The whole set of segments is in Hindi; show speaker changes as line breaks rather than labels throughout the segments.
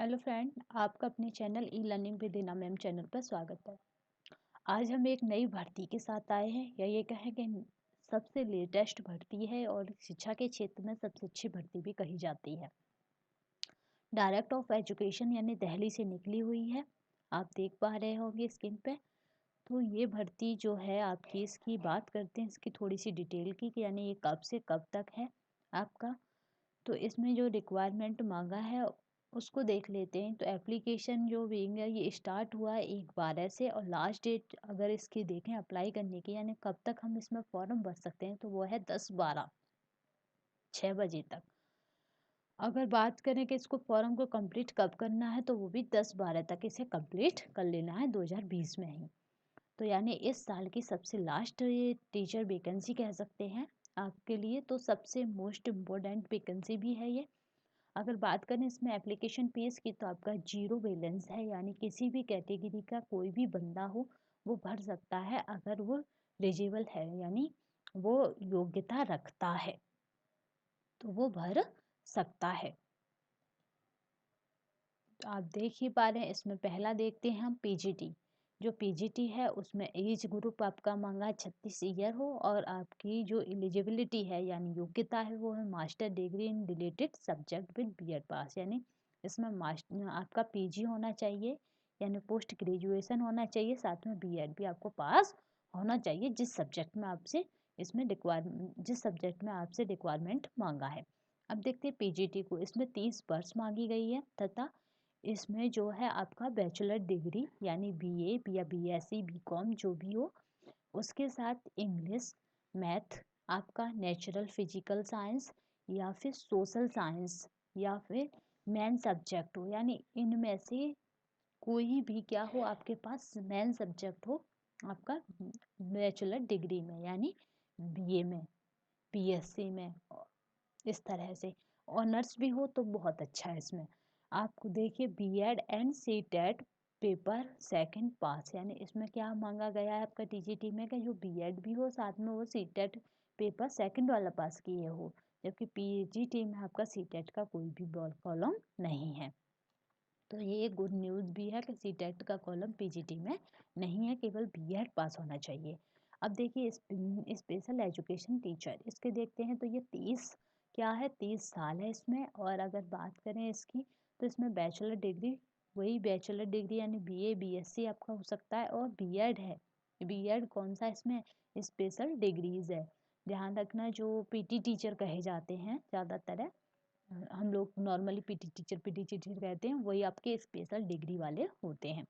हेलो फ्रेंड, आपका अपने चैनल ई लर्निंग विद इना मैम चैनल पर स्वागत है। आज हम एक नई भर्ती के साथ आए हैं या ये कहें कि सबसे लेटेस्ट भर्ती है और शिक्षा के क्षेत्र में सबसे अच्छी भर्ती भी कही जाती है। डायरेक्ट ऑफ एजुकेशन यानी दिल्ली से निकली हुई है। आप देख पा रहे होंगे स्क्रीन पे। तो ये भर्ती जो है आपकी, इसकी बात करते हैं इसकी थोड़ी सी डिटेल की कि यानी ये कब से कब तक है आपका। तो इसमें जो रिक्वायरमेंट मांगा है उसको देख लेते हैं। तो एप्लीकेशन जो विंग है ये स्टार्ट हुआ है 1/12 से, और लास्ट डेट अगर इसकी देखें अप्लाई करने की यानी कब तक हम इसमें फॉर्म भर सकते हैं तो वो है 10/12 6 बजे तक। अगर बात करें कि इसको फॉर्म को कंप्लीट कब करना है तो वो भी 10/12 तक इसे कंप्लीट कर लेना है 2020 में ही। तो यानी इस साल की सबसे लास्ट ये टीचर वैकेंसी कह सकते हैं आपके लिए। तो सबसे मोस्ट इम्पोर्टेंट वैकेंसी भी है ये। अगर बात करें इसमें एप्लीकेशन फीस की तो आपका जीरो बैलेंस है, यानी किसी भी कैटेगरी का कोई भी बंदा हो वो भर सकता है अगर वो एलिजिबल है, यानी वो योग्यता रखता है तो वो भर सकता है। तो आप देख ही पा रहे हैं इसमें पहला देखते हैं हम पीजीटी। जो पीजीटी है उसमें एज ग्रुप आपका मांगा है 36 ईयर हो, और आपकी जो एलिजिबिलिटी है यानी योग्यता है वो है master degree in related subject with BEd pass. यानी इसमें मास्टर आपका पीजी होना चाहिए यानी पोस्ट ग्रेजुएशन होना चाहिए, साथ में बीएड भी आपको पास होना चाहिए जिस सब्जेक्ट में आपसे इसमें जिस सब्जेक्ट में आपसे रिक्वायरमेंट मांगा है। अब देखते हैं पीजीटी को। इसमें 30 वर्ष मांगी गई है तथा इसमें जो है आपका बैचलर डिग्री यानी बीए या बीएससी बीकॉम जो भी हो, उसके साथ इंग्लिश, मैथ, आपका नेचुरल फिजिकल साइंस या फिर सोशल साइंस या फिर मेन सब्जेक्ट हो, यानी इनमें से कोई भी क्या हो आपके पास मेन सब्जेक्ट हो आपका बैचलर डिग्री में, यानी बीए में, बीएससी में, इस तरह से ऑनर्स भी हो तो बहुत अच्छा है। इसमें आपको देखिए BEd and CTET paper second pass, यानी इसमें क्या मांगा गया है आपका टीजीटी में कि जो बीएड भी हो साथ में वो सीटेट पेपर सेकंड वाला पास किए हो, जबकि पीजीटी में आपका सीटेट का कोई भी कॉलम नहीं है। तो ये एक गुड न्यूज़ भी है कि सीटेट का कॉलम पीजीटी में नहीं है, केवल बीएड पास होना चाहिए। अब देखिए स्पेशल एजुकेशन टीचर इसके देखते हैं तो ये 30 साल है इसमें। और अगर बात करें इसकी तो इसमें बैचलर डिग्री, वही बैचलर डिग्री यानी बीए बीएससी आपका हो सकता है, और बीएड है। बीएड कौन सा इसमें स्पेशल डिग्रीज है। ध्यान रखना जो पीटी टीचर कहे जाते हैं ज़्यादातर है, हम लोग नॉर्मली पीटी टीचर कहते हैं, वही आपके स्पेशल डिग्री वाले होते हैं।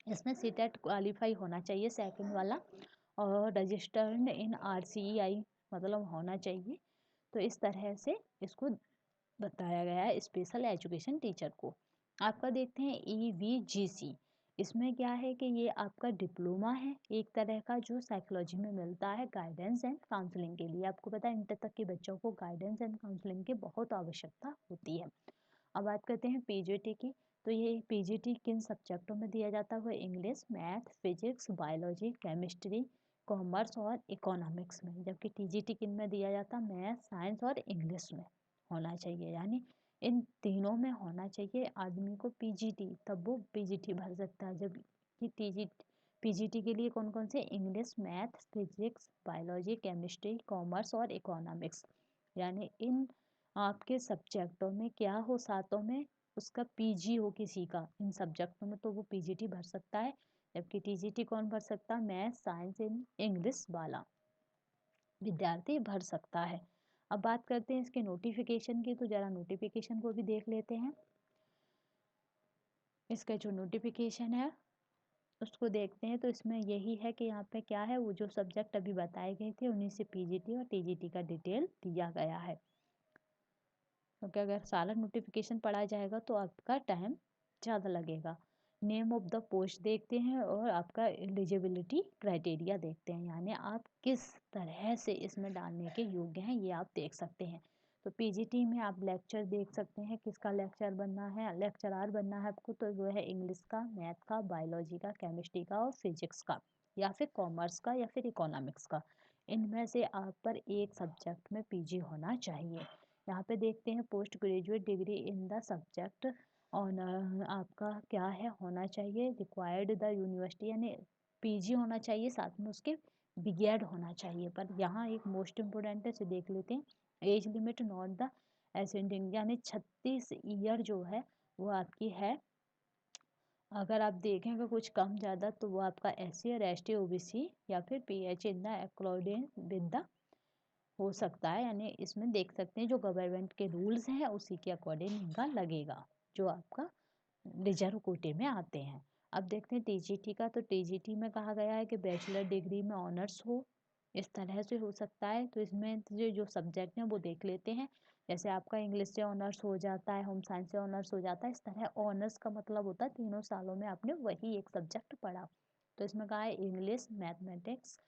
इसमें सीटेट क्वालिफाई होना चाहिए सेकंड वाला, और रजिस्टर्ड इन आरसीईआई मतलब होना चाहिए। तो इस तरह से इसको बताया गया है स्पेशल एजुकेशन टीचर को। आपका देखते हैं ईवीजीसी। इसमें क्या है कि ये आपका डिप्लोमा है एक तरह का जो साइकोलॉजी में मिलता है गाइडेंस एंड काउंसलिंग के लिए। आपको पता है इंटर तक के बच्चों को गाइडेंस एंड काउंसलिंग की बहुत आवश्यकता होती है। अब बात करते हैं पीजीटी की। तो ये पीजीटी किन सब्जेक्टों में दिया जाता है? English, math, physics, biology, chemistry, commerce और इकोनॉमिक्स में। जबकि टीजीटी किन में दिया जाता है? मैथ, साइंस और इंग्लिश में होना चाहिए, यानी इन तीनों में होना चाहिए आदमी को पीजीटी, तब वो पीजीटी भर सकता है। जब कि पीजीटी के लिए कौन कौन से? English, math, physics, biology, chemistry, commerce और इकोनॉमिक्स, यानी इन आपके सब्जेक्टों में क्या हो, सातों में उसका पीजी हो किसी का इन सब्जेक्टों में, तो वो पीजीटी भर सकता है। जबकि टीजीटी कौन भर सकता है? मैथ, साइंस इन इंग्लिश वाला विद्यार्थी भर सकता है। अब बात करते हैं इसके नोटिफिकेशन की। तो जरा नोटिफिकेशन को भी देख लेते हैं। इसका जो नोटिफिकेशन है उसको देखते हैं तो इसमें यही है कि यहाँ पे क्या है, वो जो सब्जेक्ट अभी बताए गए थे उन्हीं से पीजीटी और टीजीटी का डिटेल दिया गया है। क्योंकि अगर सारा नोटिफिकेशन पढ़ा जाएगा तो आपका टाइम ज़्यादा लगेगा। नेम ऑफ द पोस्ट देखते हैं और आपका एलिजिबिलिटी क्राइटेरिया देखते हैं, यानी आप किस तरह से इसमें डालने के योग्य हैं ये आप देख सकते हैं। तो पीजीटी में आप लेक्चर देख सकते हैं, किसका लेक्चर बनना है, लेक्चरार बनना है आपको, तो वो है इंग्लिश का, मैथ का, बायोलॉजी का, केमिस्ट्री का और फिजिक्स का, या फिर कॉमर्स का या फिर इकोनॉमिक्स का। इनमें से आप पर एक सब्जेक्ट में पीजी होना चाहिए। यहाँ पे देखते हैं post graduate degree in the subject honour आपका क्या है होना चाहिए, रिक्वायर्ड द यूनिवर्सिटी यानी पीजी होना चाहिए, साथ में उसके बीएड होना चाहिए। पर यहाँ एक मोस्ट इम्पोर्टेंट है, इसे देख लेते हैं। Age limit not the ascending, यानी 36 ईयर जो है वो आपकी है। अगर आप देखेंगे कुछ कम ज़्यादा तो वो आपका SC और ST OBC या फिर PH in the according with the हो सकता है। यानी इसमें देख सकते हैं जो गवर्नमेंट के रूल्स हैं उसी के अकॉर्डिंग इनका लगेगा, जो आपका रिजर्व कोटे में आते हैं। अब देखते हैं TGT का। तो TGT में कहा गया है कि बैचलर डिग्री में ऑनर्स हो, इस तरह से हो सकता है। तो इसमें जो सब्जेक्ट हैं वो देख लेते हैं। जैसे आपका इंग्लिश से ऑनर्स हो जाता है, होम साइंस से ऑनर्स हो जाता है। इस तरह ऑनर्स का मतलब होता है तीनों सालों में आपने वही एक सब्जेक्ट पढ़ा। तो इसमें कहा है इंग्लिश, मैथमेटिक्स,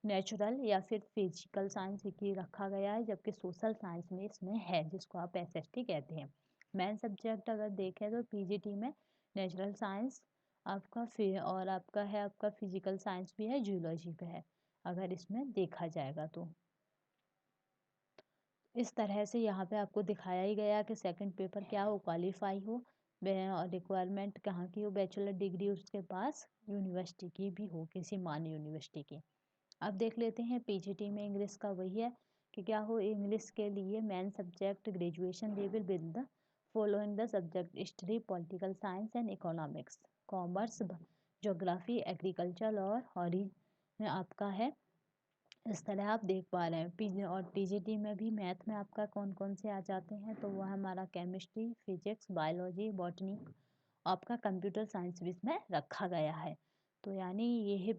नेचुरल या फिर फिजिकल साइंस की रखा गया है, जबकि सोशल साइंस में इसमें है जिसको आप SST कहते हैं। मेन सब्जेक्ट अगर देखें तो PGT में नेचुरल साइंस आपका और आपका फिजिकल साइंस भी है, जूलॉजी पे है अगर इसमें देखा जाएगा तो। इस तरह से यहाँ पे आपको दिखाया ही गया कि सेकंड पेपर क्या हो, क्वालिफाई हो और रिक्वायरमेंट कहाँ की हो, बैचलर डिग्री उसके पास यूनिवर्सिटी की भी हो, किसी मान्य यूनिवर्सिटी की। अब देख लेते हैं PGT में इंग्लिश का वही है कि क्या हो, इंग्लिश के लिए main subject graduation level with the following the subject history, political science and economics, commerce, geography, agriculture और हॉरी आपका है। इस तरह आप देख पा रहे हैं। PG और TGT में भी मैथ में आपका कौन कौन से आ जाते हैं, तो वह हमारा केमिस्ट्री, फिजिक्स, बायोलॉजी, बॉटनी, आपका कंप्यूटर साइंस भी इसमें रखा गया है। तो यानी ये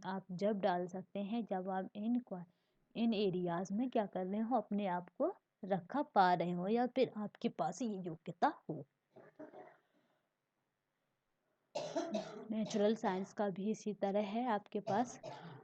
आप जब डाल सकते हैं जब आप इन एरियाज में क्या कर रहे हो, अपने आप को रखा पा रहे हो या फिर आपके पास ये योग्यता हो। नेचुरल साइंस का भी इसी तरह है आपके पास।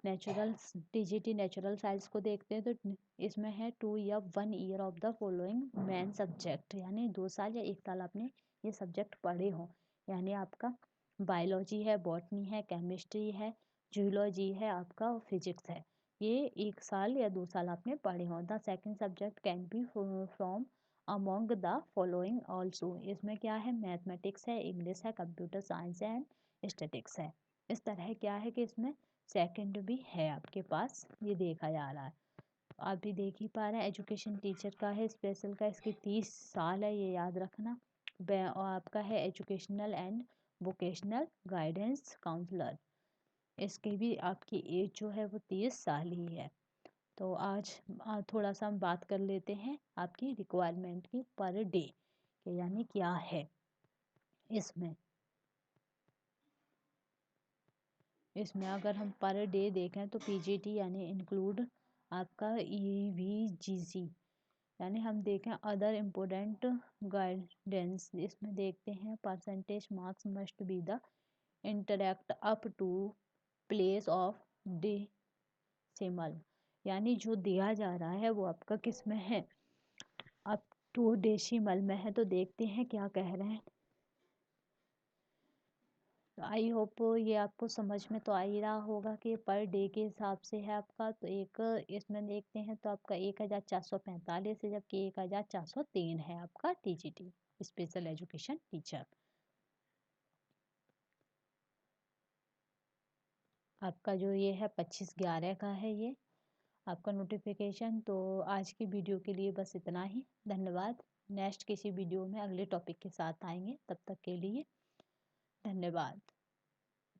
नेचुरल TGT नेचुरल साइंस को देखते हैं तो इसमें है 2 या 1 year of the following main subject, यानी 2 साल या 1 साल आपने ये सब्जेक्ट पढ़े हो। यानी आपका बायोलॉजी है, बॉटनी है, केमिस्ट्री है, जूलॉजी है आपका और फिजिक्स है। ये 1 साल या 2 साल आपने पढ़े हो। The second subject can be from among the following also, इसमें क्या है, मैथमेटिक्स है, इंग्लिश है, कंप्यूटर साइंस है, स्टैटिक्स है। इस तरह क्या है कि इसमें सेकंड भी है आपके पास, ये देखा जा रहा है। आप भी देख ही पा रहे हैं। एजुकेशन टीचर का है, स्पेशल का, इसकी 30 साल है, ये याद रखना। और आपका है educational and vocational guidance counsellor, इसकी भी आपकी एज जो है वो 30 साल ही है। तो आज थोड़ा सा हम बात कर लेते हैं आपकी रिक्वायरमेंट की पर डे कि यानी क्या है इसमें। इसमें अगर हम पर डे देखें तो PGT यानी इंक्लूड आपका EVGC, यानी हम देखें अदर इम्पोर्टेंट गाइडेंस, इसमें देखते हैं percentage marks must be the interact up to place of decimal, यानी जो दिया जा रहा है वो आपका किस में है, अप टू डेसिमल में है। तो देखते हैं क्या कह रहे हैं। आई होप ये आपको समझ में तो आ ही रहा होगा कि पर डे के हिसाब से है आपका। तो एक इसमें देखते हैं तो आपका 1445 है, जबकि 1403 है आपका TGT स्पेशल एजुकेशन टीचर। आपका जो ये है 25/11 का है ये आपका नोटिफिकेशन। तो आज की वीडियो के लिए बस इतना ही, धन्यवाद। नेक्स्ट किसी वीडियो में अगले टॉपिक के साथ आएंगे, तब तक के लिए धन्यवाद।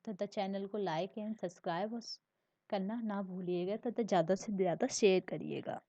तथा चैनल को लाइक एंड सब्सक्राइब करना ना भूलिएगा, तथा ज़्यादा से ज़्यादा शेयर करिएगा।